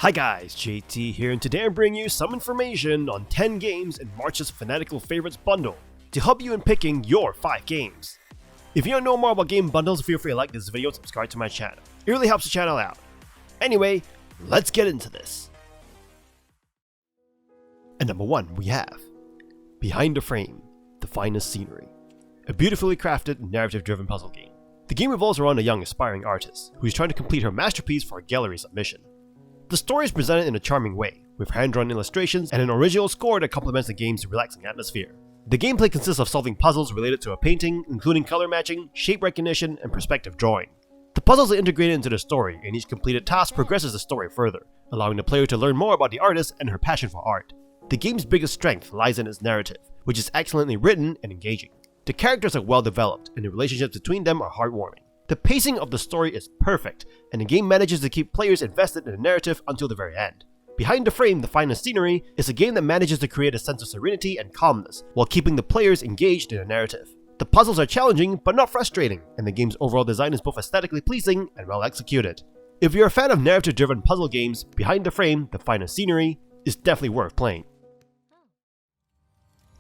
Hi guys, JT here, and today I'm bringing you some information on 10 games in March's Fanatical Favorites Bundle to help you in picking your 5 games. If you don't know more about game bundles, feel free to like this video and subscribe to my channel. It really helps the channel out. Anyway, let's get into this. At number 1 we have Behind the Frame, The Finest Scenery, a beautifully crafted, narrative-driven puzzle game. The game revolves around a young aspiring artist who is trying to complete her masterpiece for a gallery submission. The story is presented in a charming way, with hand-drawn illustrations and an original score that complements the game's relaxing atmosphere. The gameplay consists of solving puzzles related to a painting, including color matching, shape recognition, and perspective drawing. The puzzles are integrated into the story, and each completed task progresses the story further, allowing the player to learn more about the artist and her passion for art. The game's biggest strength lies in its narrative, which is excellently written and engaging. The characters are well developed, and the relationships between them are heartwarming. The pacing of the story is perfect, and the game manages to keep players invested in the narrative until the very end. Behind the Frame, The Finest Scenery is a game that manages to create a sense of serenity and calmness while keeping the players engaged in the narrative. The puzzles are challenging but not frustrating, and the game's overall design is both aesthetically pleasing and well executed. If you're a fan of narrative-driven puzzle games, Behind the Frame, The Finest Scenery is definitely worth playing.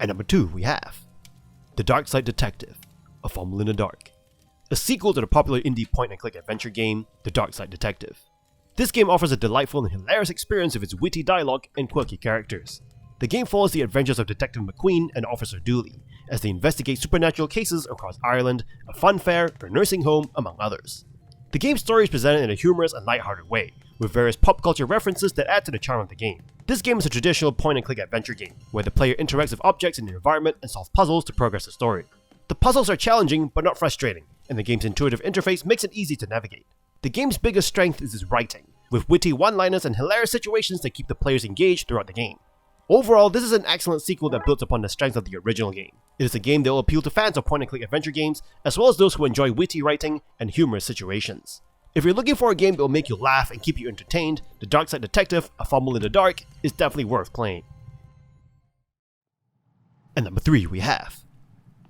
At number 2 we have The Darkside Detective, A Fumble in the Dark, a sequel to the popular indie point-and-click adventure game, The Darkside Detective. This game offers a delightful and hilarious experience with its witty dialogue and quirky characters. The game follows the adventures of Detective McQueen and Officer Dooley as they investigate supernatural cases across Ireland, a fun fair, a nursing home, among others. The game's story is presented in a humorous and lighthearted way, with various pop culture references that add to the charm of the game. This game is a traditional point-and-click adventure game, where the player interacts with objects in the environment and solves puzzles to progress the story. The puzzles are challenging but not frustrating, and the game's intuitive interface makes it easy to navigate. The game's biggest strength is its writing, with witty one-liners and hilarious situations that keep the players engaged throughout the game. Overall, this is an excellent sequel that builds upon the strength of the original game. It is a game that will appeal to fans of point-and-click adventure games, as well as those who enjoy witty writing and humorous situations. If you're looking for a game that will make you laugh and keep you entertained, The Darkside Detective, A Fumble in the Dark is definitely worth playing. At number 3 we have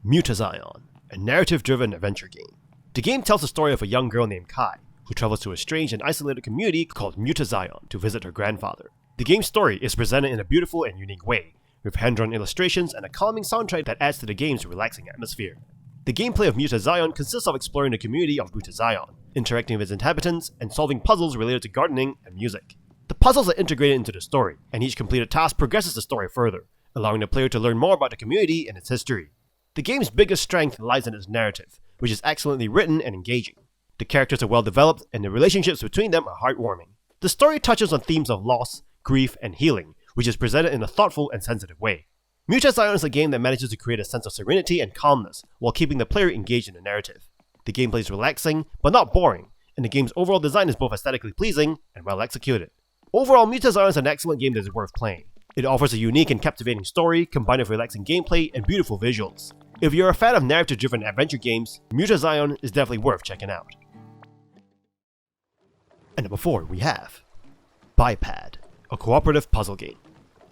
Mutazione, a narrative-driven adventure game. The game tells the story of a young girl named Kai, who travels to a strange and isolated community called Mutazione to visit her grandfather. The game's story is presented in a beautiful and unique way, with hand-drawn illustrations and a calming soundtrack that adds to the game's relaxing atmosphere. The gameplay of Mutazione consists of exploring the community of Mutazione, interacting with its inhabitants, and solving puzzles related to gardening and music. The puzzles are integrated into the story, and each completed task progresses the story further, allowing the player to learn more about the community and its history. The game's biggest strength lies in its narrative, which is excellently written and engaging. The characters are well developed, and the relationships between them are heartwarming. The story touches on themes of loss, grief, and healing, which is presented in a thoughtful and sensitive way. Mutazione is a game that manages to create a sense of serenity and calmness while keeping the player engaged in the narrative. The gameplay is relaxing, but not boring, and the game's overall design is both aesthetically pleasing and well executed. Overall, Mutazione is an excellent game that is worth playing. It offers a unique and captivating story, combined with relaxing gameplay and beautiful visuals. If you're a fan of narrative-driven adventure games, Mutazione is definitely worth checking out. At number 4 we have Biped, a cooperative puzzle game.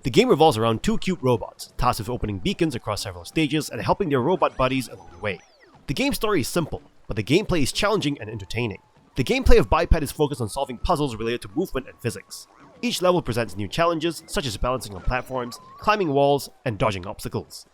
The game revolves around 2 cute robots, tasked with opening beacons across several stages and helping their robot buddies along the way. The game's story is simple, but the gameplay is challenging and entertaining. The gameplay of Biped is focused on solving puzzles related to movement and physics. Each level presents new challenges, such as balancing on platforms, climbing walls, and dodging obstacles.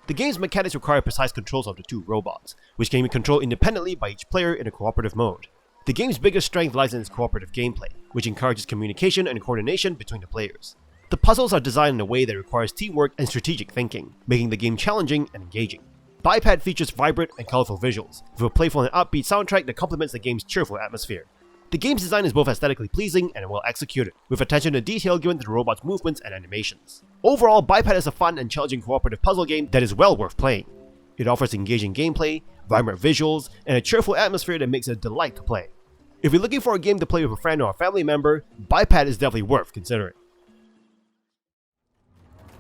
The game's mechanics require precise controls of the 2 robots, which can be controlled independently by each player in a cooperative mode. The game's biggest strength lies in its cooperative gameplay, which encourages communication and coordination between the players. The puzzles are designed in a way that requires teamwork and strategic thinking, making the game challenging and engaging. Biped features vibrant and colorful visuals, with a playful and upbeat soundtrack that complements the game's cheerful atmosphere. The game's design is both aesthetically pleasing and well executed, with attention to detail given to the robot's movements and animations. Overall, Biped is a fun and challenging cooperative puzzle game that is well worth playing. It offers engaging gameplay, vibrant visuals, and a cheerful atmosphere that makes it a delight to play. If you're looking for a game to play with a friend or a family member, Biped is definitely worth considering.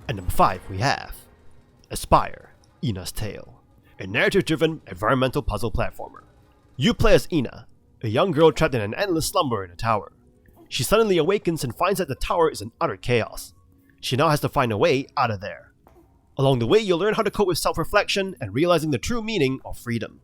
At number 5 we have Aspire, Ina's Tale, a narrative-driven environmental puzzle platformer. You play as Ina, a young girl trapped in an endless slumber in a tower. She suddenly awakens and finds that the tower is in utter chaos. She now has to find a way out of there. Along the way, you'll learn how to cope with self-reflection and realizing the true meaning of freedom.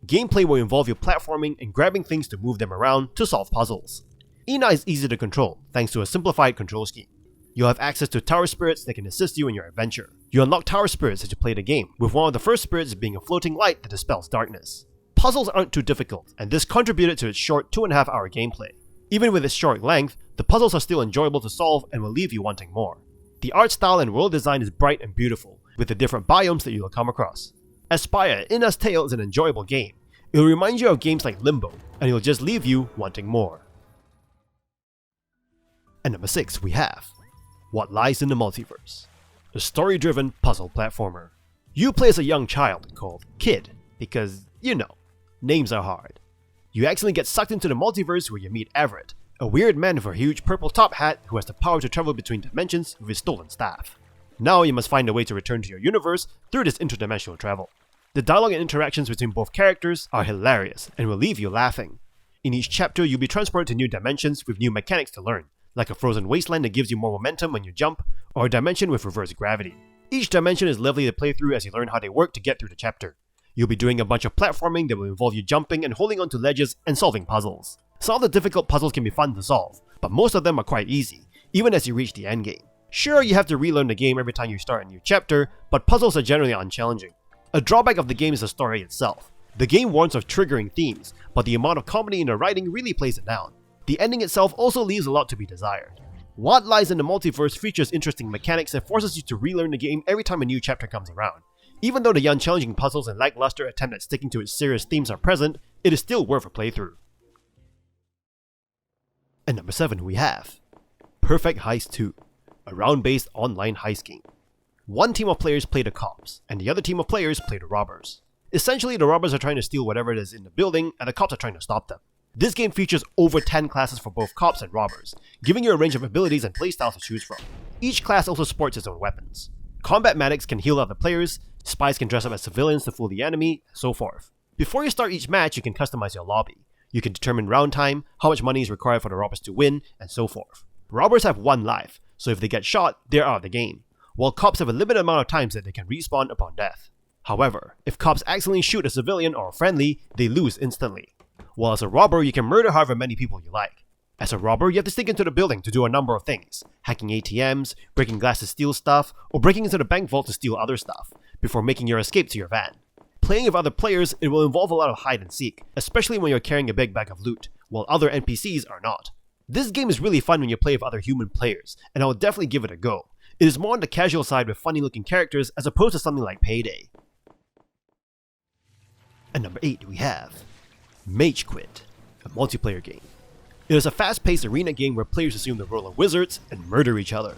Gameplay will involve you platforming and grabbing things to move them around to solve puzzles. Ina is easy to control thanks to a simplified control scheme. You'll have access to tower spirits that can assist you in your adventure. You unlock tower spirits as you play the game, with one of the first spirits being a floating light that dispels darkness. Puzzles aren't too difficult, and this contributed to its short 2.5 hour gameplay. Even with its short length, the puzzles are still enjoyable to solve and will leave you wanting more. The art style and world design is bright and beautiful, with the different biomes that you will come across. Aspire, Ina's Tale is an enjoyable game. It will remind you of games like Limbo, and it will just leave you wanting more. And number 6 we have What Lies in the Multiverse, a story-driven puzzle platformer. You play as a young child called Kid, because, you know, names are hard. You accidentally get sucked into the multiverse where you meet Everett, a weird man with a huge purple top hat who has the power to travel between dimensions with his stolen staff. Now you must find a way to return to your universe through this interdimensional travel. The dialogue and interactions between both characters are hilarious and will leave you laughing. In each chapter, you'll be transported to new dimensions with new mechanics to learn, like a frozen wasteland that gives you more momentum when you jump, or a dimension with reverse gravity. Each dimension is lovely to play through as you learn how they work to get through the chapter. You'll be doing a bunch of platforming that will involve you jumping and holding onto ledges and solving puzzles. Some of the difficult puzzles can be fun to solve, but most of them are quite easy, even as you reach the endgame. Sure, you have to relearn the game every time you start a new chapter, but puzzles are generally unchallenging. A drawback of the game is the story itself. The game warns of triggering themes, but the amount of comedy in the writing really plays it down. The ending itself also leaves a lot to be desired. What Lies in the Multiverse features interesting mechanics that forces you to relearn the game every time a new chapter comes around. Even though the unchallenging puzzles and lackluster attempt at sticking to its serious themes are present, it is still worth a playthrough. And number 7 we have Perfect Heist 2, a round-based online heist game. One team of players play the cops, and the other team of players play the robbers. Essentially, the robbers are trying to steal whatever it is in the building, and the cops are trying to stop them. This game features over 10 classes for both cops and robbers, giving you a range of abilities and playstyles to choose from. Each class also sports its own weapons. Combat medics can heal other players, spies can dress up as civilians to fool the enemy, and so forth. Before you start each match, you can customize your lobby. You can determine round time, how much money is required for the robbers to win, and so forth. Robbers have 1 life, so if they get shot, they're out of the game, while cops have a limited amount of times that they can respawn upon death. However, if cops accidentally shoot a civilian or a friendly, they lose instantly. While as a robber, you can murder however many people you like. As a robber, you have to sneak into the building to do a number of things, hacking ATMs, breaking glass to steal stuff, or breaking into the bank vault to steal other stuff, before making your escape to your van. Playing with other players, it will involve a lot of hide and seek, especially when you're carrying a big bag of loot, while other NPCs are not. This game is really fun when you play with other human players, and I will definitely give it a go. It is more on the casual side with funny looking characters as opposed to something like Payday. And number 8 we have MageQuit, a multiplayer game. It is a fast-paced arena game where players assume the role of wizards and murder each other.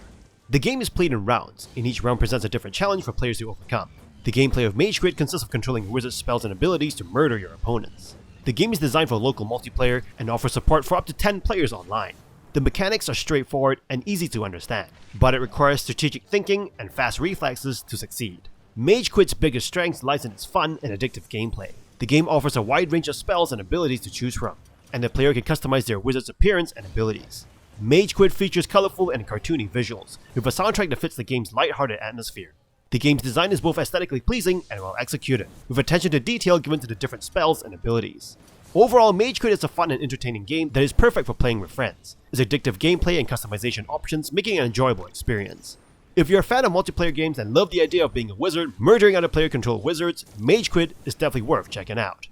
The game is played in rounds, and each round presents a different challenge for players to overcome. The gameplay of MageQuit consists of controlling wizard spells and abilities to murder your opponents. The game is designed for local multiplayer and offers support for up to 10 players online. The mechanics are straightforward and easy to understand, but it requires strategic thinking and fast reflexes to succeed. MageQuit's biggest strength lies in its fun and addictive gameplay. The game offers a wide range of spells and abilities to choose from, and the player can customize their wizard's appearance and abilities. MageQuit features colorful and cartoony visuals, with a soundtrack that fits the game's lighthearted atmosphere. The game's design is both aesthetically pleasing and well executed, with attention to detail given to the different spells and abilities. Overall, MageQuit is a fun and entertaining game that is perfect for playing with friends. Its addictive gameplay and customization options making it an enjoyable experience. If you're a fan of multiplayer games and love the idea of being a wizard, murdering other player-controlled wizards, MageQuit is definitely worth checking out.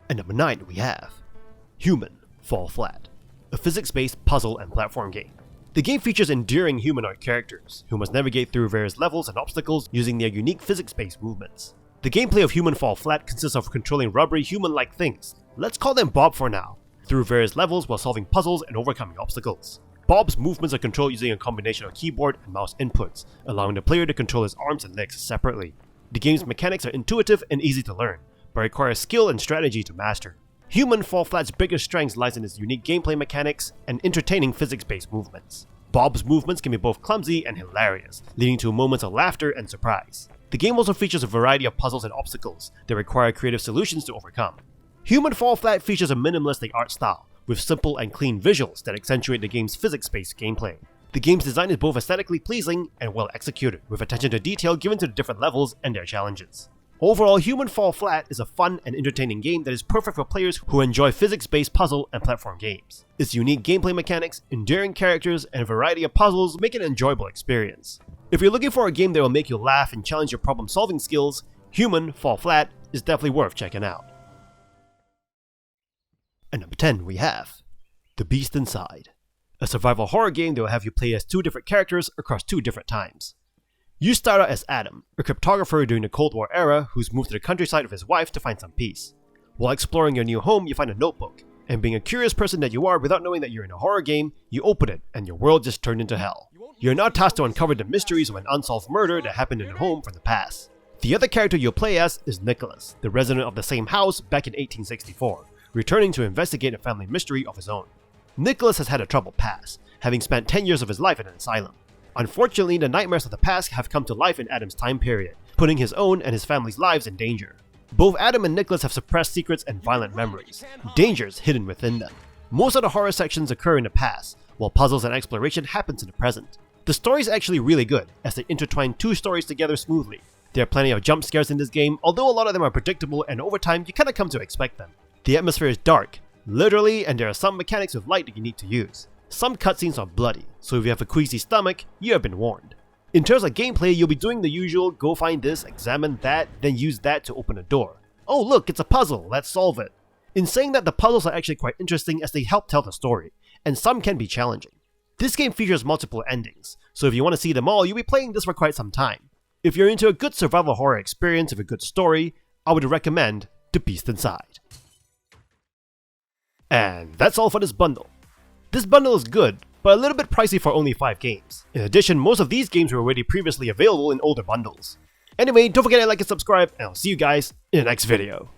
And number 9 we have Human Fall Flat, a physics-based puzzle and platform game. The game features endearing humanoid characters, who must navigate through various levels and obstacles using their unique physics-based movements. The gameplay of Human Fall Flat consists of controlling rubbery human-like things, let's call them Bob for now, through various levels while solving puzzles and overcoming obstacles. Bob's movements are controlled using a combination of keyboard and mouse inputs, allowing the player to control his arms and legs separately. The game's mechanics are intuitive and easy to learn, but require skill and strategy to master. Human Fall Flat's biggest strength lies in its unique gameplay mechanics and entertaining physics-based movements. Bob's movements can be both clumsy and hilarious, leading to moments of laughter and surprise. The game also features a variety of puzzles and obstacles that require creative solutions to overcome. Human Fall Flat features a minimalistic art style, with simple and clean visuals that accentuate the game's physics-based gameplay. The game's design is both aesthetically pleasing and well executed, with attention to detail given to the different levels and their challenges. Overall, Human Fall Flat is a fun and entertaining game that is perfect for players who enjoy physics-based puzzle and platform games. Its unique gameplay mechanics, endearing characters, and a variety of puzzles make it an enjoyable experience. If you're looking for a game that will make you laugh and challenge your problem-solving skills, Human Fall Flat is definitely worth checking out. At number 10 we have The Beast Inside, a survival horror game that will have you play as 2 different characters across 2 different times. You start out as Adam, a cryptographer during the Cold War era who's moved to the countryside with his wife to find some peace. While exploring your new home, you find a notebook, and being a curious person that you are without knowing that you're in a horror game, you open it and your world just turned into hell. You're now tasked to uncover the mysteries of an unsolved murder that happened in a home from the past. The other character you'll play as is Nicholas, the resident of the same house back in 1864, returning to investigate a family mystery of his own. Nicholas has had a troubled past, having spent 10 years of his life in an asylum. Unfortunately, the nightmares of the past have come to life in Adam's time period, putting his own and his family's lives in danger. Both Adam and Nicholas have suppressed secrets and violent memories, dangers hidden within them. Most of the horror sections occur in the past, while puzzles and exploration happens in the present. The story is actually really good, as they intertwine 2 stories together smoothly. There are plenty of jump scares in this game, although a lot of them are predictable and over time you kinda come to expect them. The atmosphere is dark, literally, and there are some mechanics with light that you need to use. Some cutscenes are bloody, so if you have a queasy stomach, you have been warned. In terms of gameplay, you'll be doing the usual go find this, examine that, then use that to open a door. Oh look, it's a puzzle, let's solve it. In saying that, the puzzles are actually quite interesting as they help tell the story, and some can be challenging. This game features multiple endings, so if you want to see them all, you'll be playing this for quite some time. If you're into a good survival horror experience with a good story, I would recommend The Beast Inside. And that's all for this bundle. This bundle is good, but a little bit pricey for only 5 games. In addition, most of these games were already previously available in older bundles. Anyway, don't forget to like and subscribe, and I'll see you guys in the next video.